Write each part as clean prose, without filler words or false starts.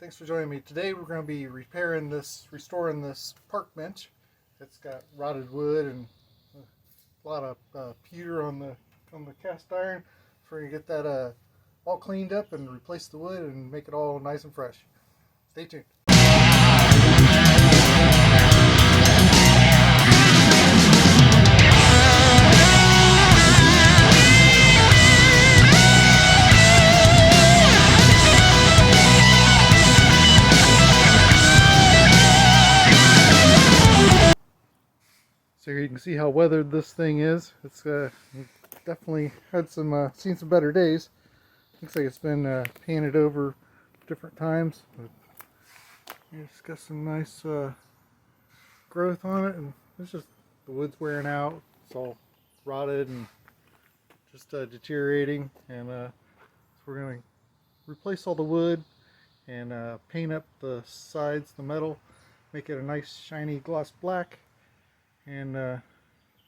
thanks for joining me. Today we're going to be restoring this park bench. It's got rotted wood and a lot of pewter on the cast iron. So we're going to get that all cleaned up and replace the wood and make it all nice and fresh. Stay tuned. So you can see how weathered this thing is. It's definitely had seen some better days. Looks like it's been painted over different times. But it's got some nice growth on it, and it's just the wood's wearing out. It's all rotted and just deteriorating. And so we're going to replace all the wood and paint up the sides, the metal, make it a nice shiny gloss black, and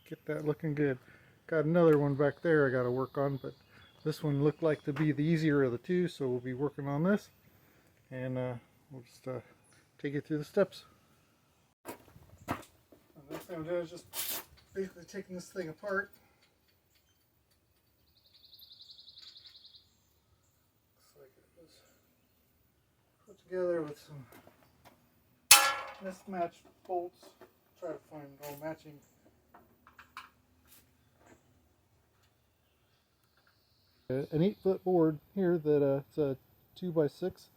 get that looking good. Got another one back there I got to work on, but this one looked like to be the easier of the two, so we'll be working on this, and we'll just take it through the steps. The next thing I'm doing is just basically taking this thing apart. Looks like it was put together with some mismatched bolts. Try to find all matching. An 8-foot board here that it's a 2x6,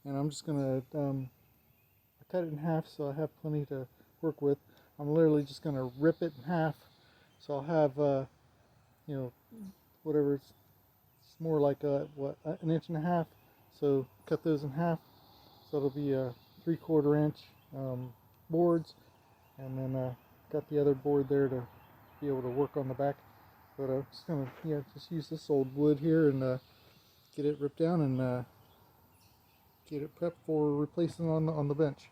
and I'm just gonna cut it in half so I have plenty to work with. I'm literally just gonna rip it in half, so I'll have you know, whatever, it's more like an 1.5 inches. So cut those in half, so it'll be a 3/4 inch boards. And then got the other board there to be able to work on the back. But I'm just gonna just use this old wood here and get it ripped down and get it prepped for replacing on the bench.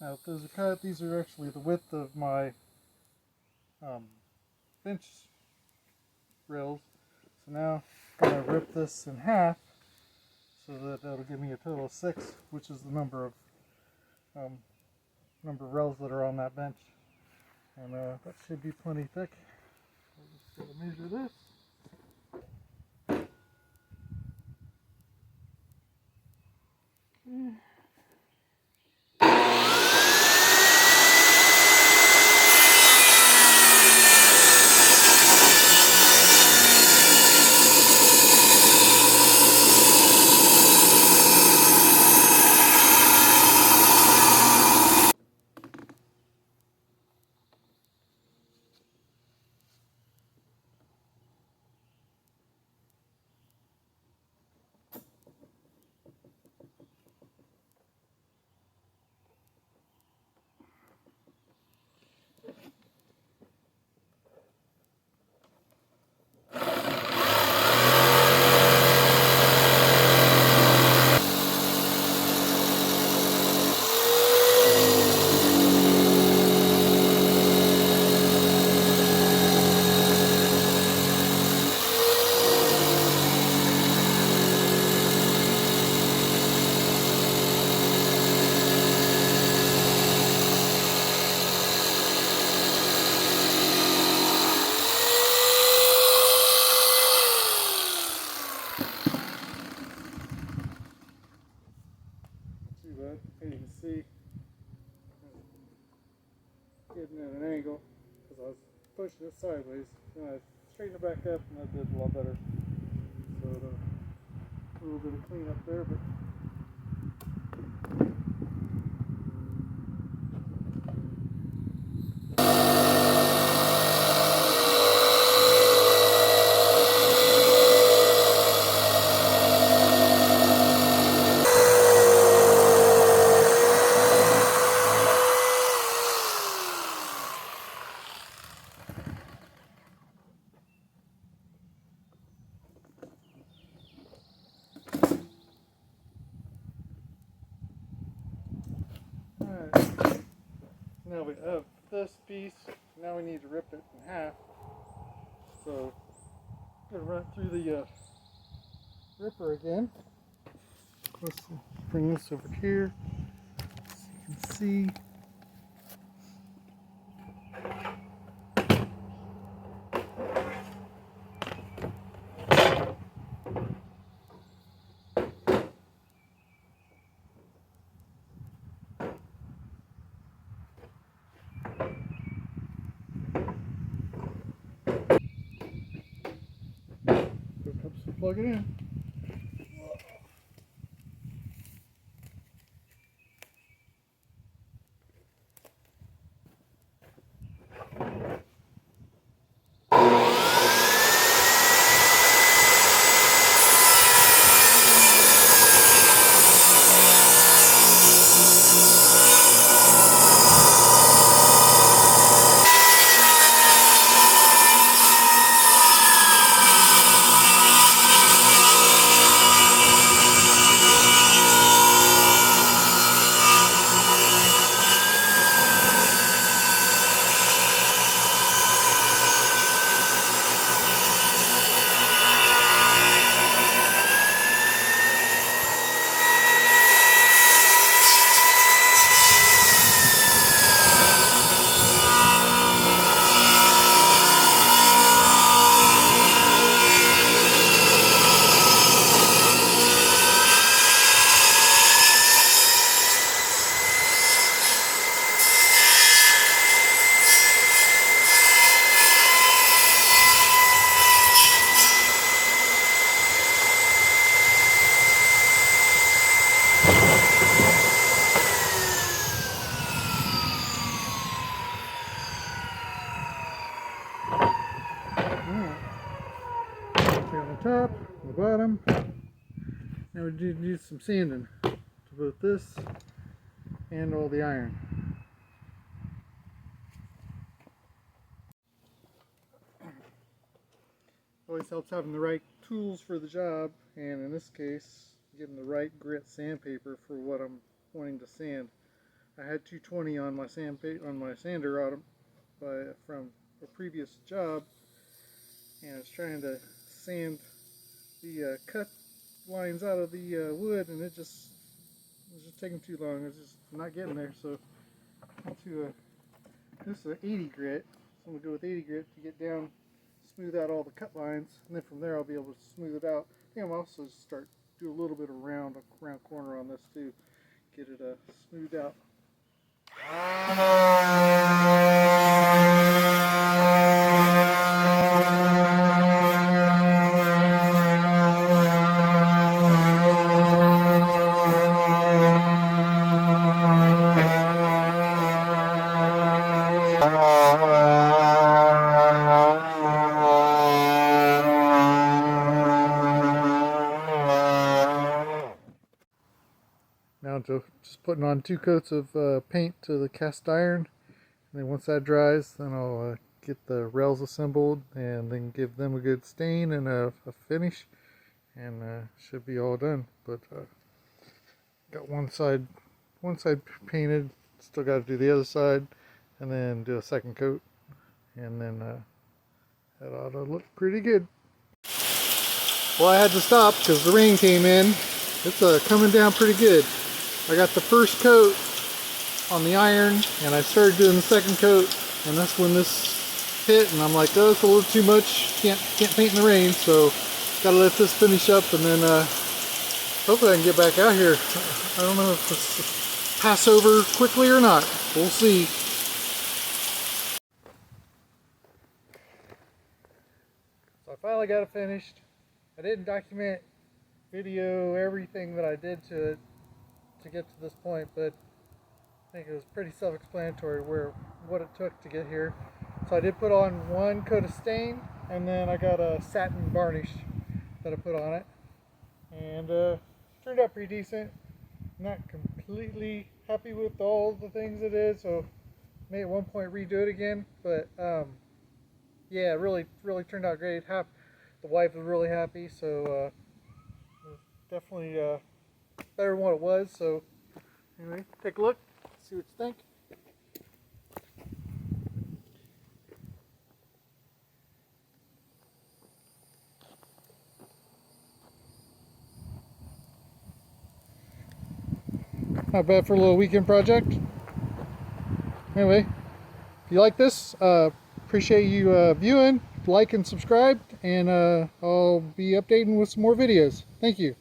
Now if those are cut, these are actually the width of my bench rails. So now I'm going to rip this in half so that'll give me a total of 6, which is the number of rails that are on that bench. And that should be plenty thick. So just got to measure this. just sideways. Straighten it back up, and that did a lot better. So a little bit of cleanup there, but. Alright, now we have this piece. Now we need to rip it in half. So I'm going to run it through the ripper again. Let's bring this over here so you can see. Plug it in. On the top, on the bottom. Now we do some sanding to both this and all the iron. Always helps having the right tools for the job, and in this case, getting the right grit sandpaper for what I'm wanting to sand. I had 220 on my sander from a previous job, and I was trying to sand the cut lines out of the wood, and it was just taking too long. It was just not getting there. So this is an 80 grit. So I'm gonna go with 80 grit to get down, smooth out all the cut lines, and then from there I'll be able to smooth it out. I think I'm also do a little bit of round corner on this too, get it smoothed out. Now just putting on 2 coats of paint to the cast iron, and then once that dries, then I'll get the rails assembled and then give them a good stain and a finish, and should be all done. But got one side painted, still got to do the other side, and then do a second coat, and then that ought to look pretty good. Well, I had to stop because the rain came in. It's coming down pretty good. I got the first coat on the iron, and I started doing the second coat, and that's when this hit, and I'm like, oh, it's a little too much. Can't paint in the rain, so gotta let this finish up, and then hopefully I can get back out here. I don't know if it's pass over quickly or not. We'll see. finally got it finished. I didn't document, video everything that I did to it to get to this point, but I think it was pretty self-explanatory what it took to get here. So I did put on one coat of stain, and then I got a satin varnish that I put on it, and turned out pretty decent. Not completely happy with all the things it is, so may at one point redo it again. But yeah, really turned out great. The wife was really happy, so it was definitely better than what it was. So anyway, take a look, see what you think. Not bad for a little weekend project. Anyway, if you like this, appreciate you viewing, like and subscribe, and I'll be updating with some more videos. Thank you.